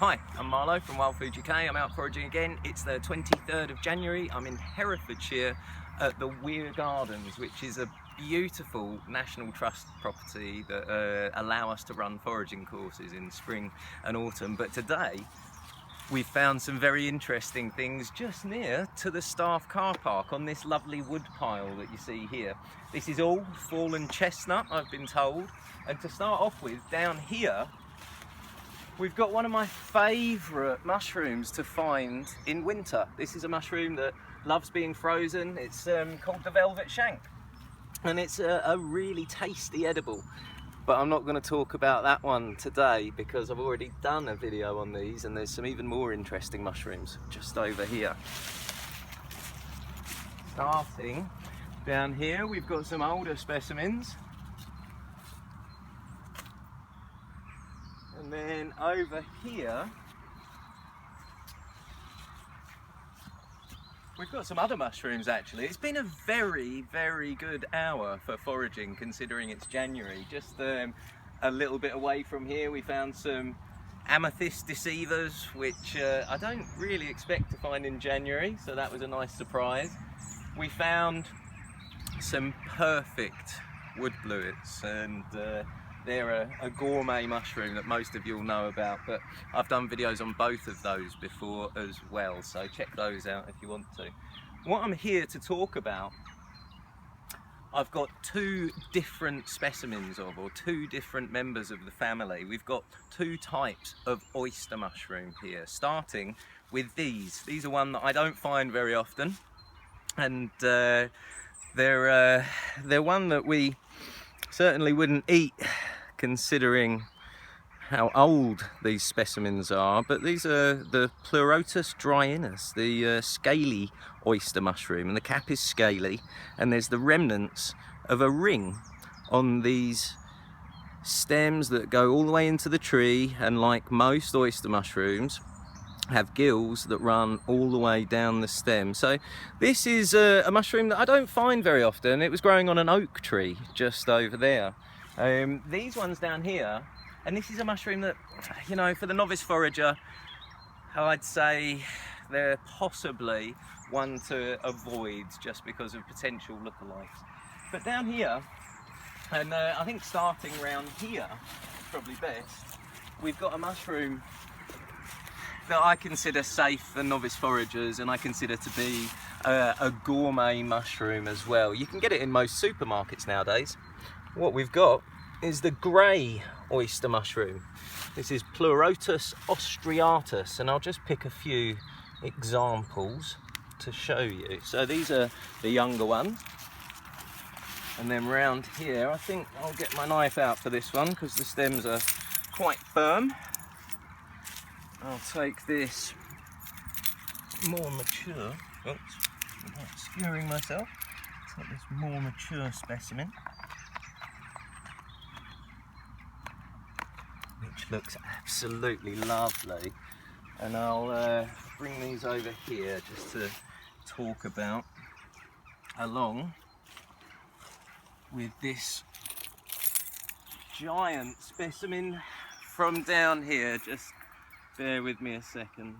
Hi, I'm Marlo from Wild Food UK. I'm out foraging again. It's the 23rd of January. I'm in Herefordshire at the Weir Gardens, which is a beautiful National Trust property that allow us to run foraging courses in spring and autumn. But today we've found some very interesting things just near to the staff car park on this lovely wood pile that you see here. This is all fallen chestnut, I've been told. And to start off with, down here we've got one of my favourite mushrooms to find in winter. This is a mushroom that loves being frozen. It's called the velvet shank, and it's a really tasty edible. But I'm not going to talk about that one today because I've already done a video on these, and there's some even more interesting mushrooms just over here. Starting down here, we've got some older specimens. And then over here, we've got some other mushrooms actually. It's been a very, very good hour for foraging considering it's January. Just a little bit away from here we found some amethyst deceivers, which I don't really expect to find in January, so that was a nice surprise. We found some perfect wood bluets, and they're a gourmet mushroom that most of you will know about, but I've done videos on both of those before as well, so check those out if you want to. What I'm here to talk about, I've got two different specimens of, or two different members of the family. We've got two types of oyster mushroom here, starting with these. These are one that I don't find very often, and they're one that we certainly wouldn't eat considering how old these specimens are, but these are the Pleurotus ostreatus, the scaly oyster mushroom, and the cap is scaly, and there's the remnants of a ring on these stems that go all the way into the tree, and like most oyster mushrooms have gills that run all the way down the stem. So this is a mushroom that I don't find very often. It was growing on an oak tree just over there. These ones down here, and this is a mushroom that, you know, for the novice forager, I'd say they're possibly one to avoid just because of potential lookalikes. But down here, and I think starting around here, probably best, we've got a mushroom that I consider safe for novice foragers, and I consider to be a gourmet mushroom as well. You can get it in most supermarkets nowadays. What we've got is the grey oyster mushroom. This is Pleurotus ostreatus, and I'll just pick a few examples to show you. So these are the younger ones, and then round here, I think I'll get my knife out for this one because the stems are quite firm. I'll take this more mature, oops, I'm not skewering myself, take this more mature specimen, which looks absolutely lovely, and I'll bring these over here just to talk about, along with this giant specimen from down here. Just bear with me a second.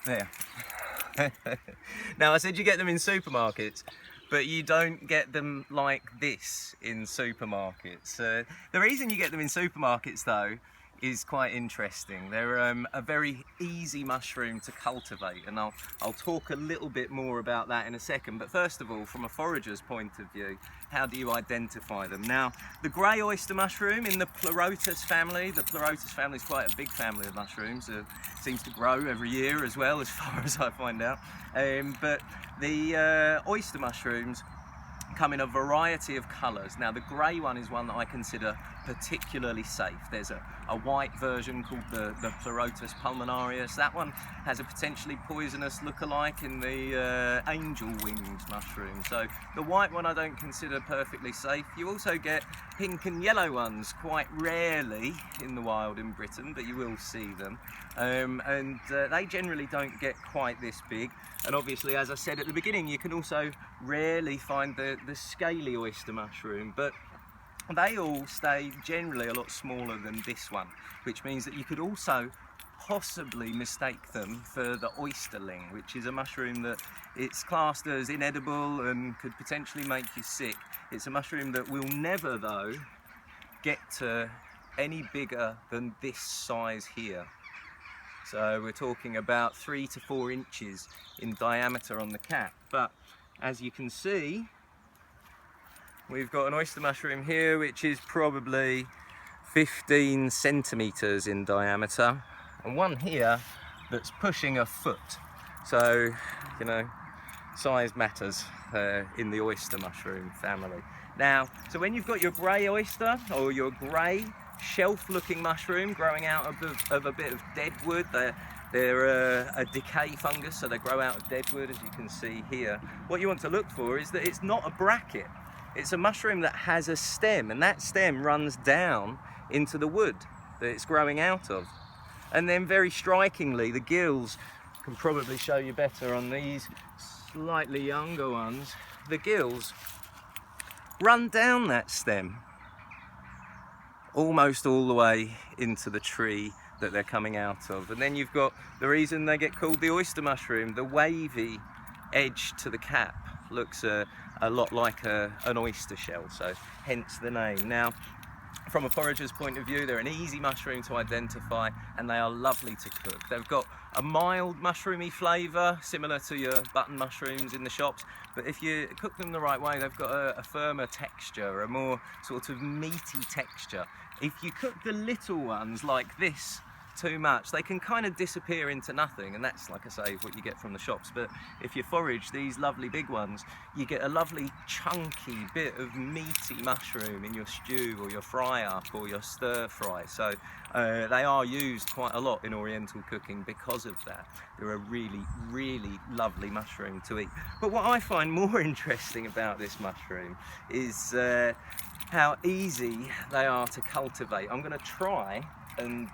There. Now I said you get them in supermarkets, but you don't get them like this in supermarkets. The reason you get them in supermarkets though is quite interesting. They're a very easy mushroom to cultivate, and I'll talk a little bit more about that in a second. But first of all, from a forager's point of view, how do you identify them? Now, the grey oyster mushroom in the Pleurotus family is quite a big family of mushrooms. It seems to grow every year as well, as far as I find out. But the oyster mushrooms come in a variety of colours. Now the grey one is one that I consider particularly safe. There's a white version called the Pleurotus pulmonarius. That one has a potentially poisonous look-alike in the angel-winged mushroom. So the white one I don't consider perfectly safe. You also get pink and yellow ones quite rarely in the wild in Britain, but you will see them. They generally don't get quite this big. And obviously, as I said at the beginning, you can also rarely find the scaly oyster mushroom, but they all stay generally a lot smaller than this one, which means that you could also possibly mistake them for the oysterling, which is a mushroom that it's classed as inedible and could potentially make you sick. It's a mushroom that will never, though, get to any bigger than this size here. So we're talking about 3 to 4 inches in diameter on the cap. But as you can see, we've got an oyster mushroom here which is probably 15 centimeters in diameter, and one here that's pushing a foot. So, you know, size matters in the oyster mushroom family. Now, so when you've got your grey oyster or your grey shelf-looking mushroom growing out of a bit of dead wood, they're a decay fungus, so they grow out of dead wood, as you can see here. What you want to look for is that it's not a bracket. It's a mushroom that has a stem, and that stem runs down into the wood that it's growing out of. And then very strikingly, the gills, I can probably show you better on these slightly younger ones, the gills run down that stem almost all the way into the tree that they're coming out of. And then you've got the reason they get called the oyster mushroom. The wavy edge to the cap looks a lot like an oyster shell, so hence the name. Now, from a forager's point of view, they're an easy mushroom to identify, and they are lovely to cook. They've got a mild mushroomy flavour, similar to your button mushrooms in the shops, but if you cook them the right way, they've got a firmer texture, a more sort of meaty texture. If you cook the little ones like this too much, they can kind of disappear into nothing, and that's, like I say, what you get from the shops. But if you forage these lovely big ones, you get a lovely chunky bit of meaty mushroom in your stew or your fry up or your stir fry. So they are used quite a lot in Oriental cooking because of that. They're a really, really lovely mushroom to eat. But what I find more interesting about this mushroom is how easy they are to cultivate. I'm going to try and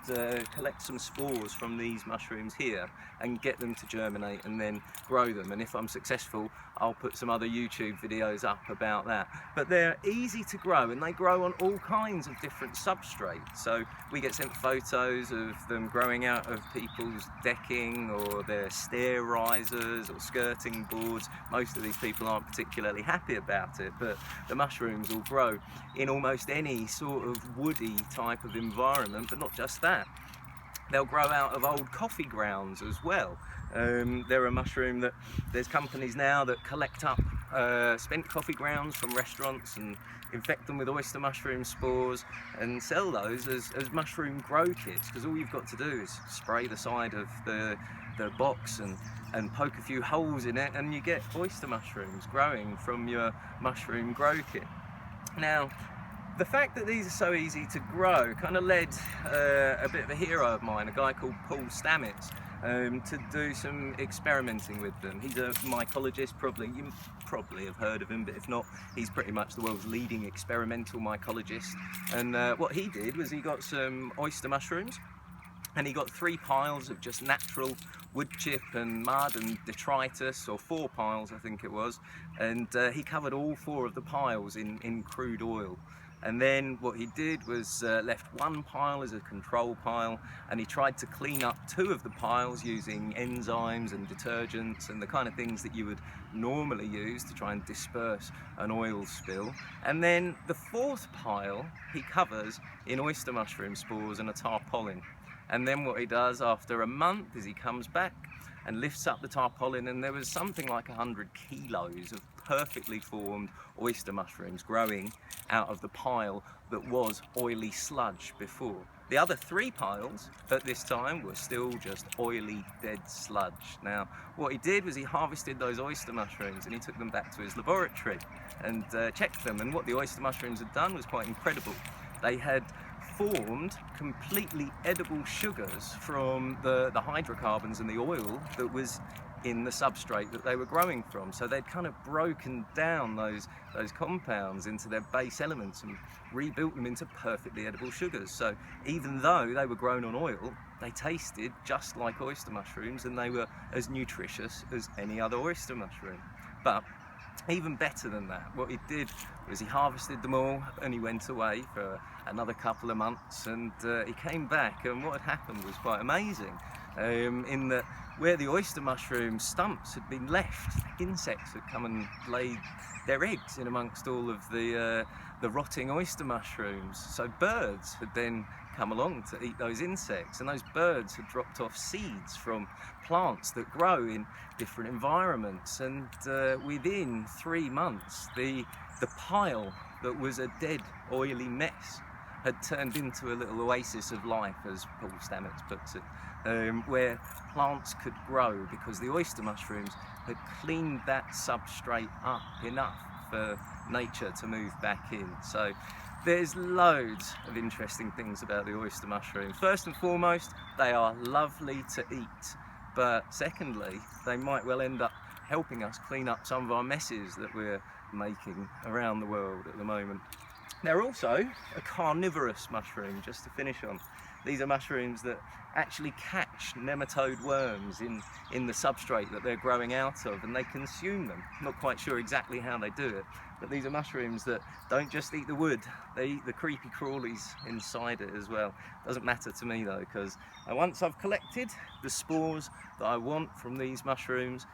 collect some spores from these mushrooms here and get them to germinate and then grow them, and if I'm successful, I'll put some other YouTube videos up about that. But they're easy to grow, and they grow on all kinds of different substrates. So we get sent photos of them growing out of people's decking or their stair risers or skirting boards. Most of these people aren't particularly happy about it, but the mushrooms will grow in almost any sort of woody type of environment, but not just that. They'll grow out of old coffee grounds as well. They're a mushroom that there's companies now that collect up spent coffee grounds from restaurants and infect them with oyster mushroom spores and sell those as mushroom grow kits, because all you've got to do is spray the side of the box and poke a few holes in it, and you get oyster mushrooms growing from your mushroom grow kit. Now, the fact that these are so easy to grow kind of led a bit of a hero of mine, a guy called Paul Stamets, to do some experimenting with them. He's a mycologist, you probably have heard of him, but if not, he's pretty much the world's leading experimental mycologist. And what he did was he got some oyster mushrooms, and he got 3 piles of just natural wood chip and mud and detritus, or 4 piles I think it was, and he covered all 4 of the piles in crude oil. And then what he did was left 1 pile as a control pile, and he tried to clean up 2 of the piles using enzymes and detergents and the kind of things that you would normally use to try and disperse an oil spill. And then the 4th pile he covers in oyster mushroom spores and a tarpaulin. And then what he does after a month is he comes back and lifts up the tarpaulin, and there was something like 100 kilos of perfectly formed oyster mushrooms growing out of the pile that was oily sludge before. The other 3 piles at this time were still just oily, dead sludge. Now, what he did was he harvested those oyster mushrooms and he took them back to his laboratory and checked them. And what the oyster mushrooms had done was quite incredible. They had formed completely edible sugars from the hydrocarbons and the oil that was in the substrate that they were growing from. So they'd kind of broken down those compounds into their base elements and rebuilt them into perfectly edible sugars. So even though they were grown on oil, they tasted just like oyster mushrooms and they were as nutritious as any other oyster mushroom. But even better than that, what he did was he harvested them all and he went away for another couple of months, and he came back, and what had happened was quite amazing, in that where the oyster mushroom stumps had been left, insects had come and laid their eggs in amongst all of the rotting oyster mushrooms. So birds had then come along to eat those insects, and those birds had dropped off seeds from plants that grow in different environments, and within 3 months the pile that was a dead oily mess had turned into a little oasis of life, as Paul Stamets puts it, where plants could grow because the oyster mushrooms had cleaned that substrate up enough for nature to move back in. So there's loads of interesting things about the oyster mushrooms. First and foremost, they are lovely to eat, but secondly, they might well end up helping us clean up some of our messes that we're making around the world at the moment. They're also a carnivorous mushroom, just to finish on. These are mushrooms that actually catch nematode worms in the substrate that they're growing out of, and they consume them. I'm not quite sure exactly how they do it, but these are mushrooms that don't just eat the wood, they eat the creepy crawlies inside it as well. Doesn't matter to me though, because once I've collected the spores that I want from these mushrooms,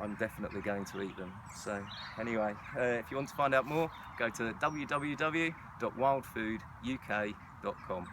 I'm definitely going to eat them. So anyway, if you want to find out more, go to www.wildfooduk.com.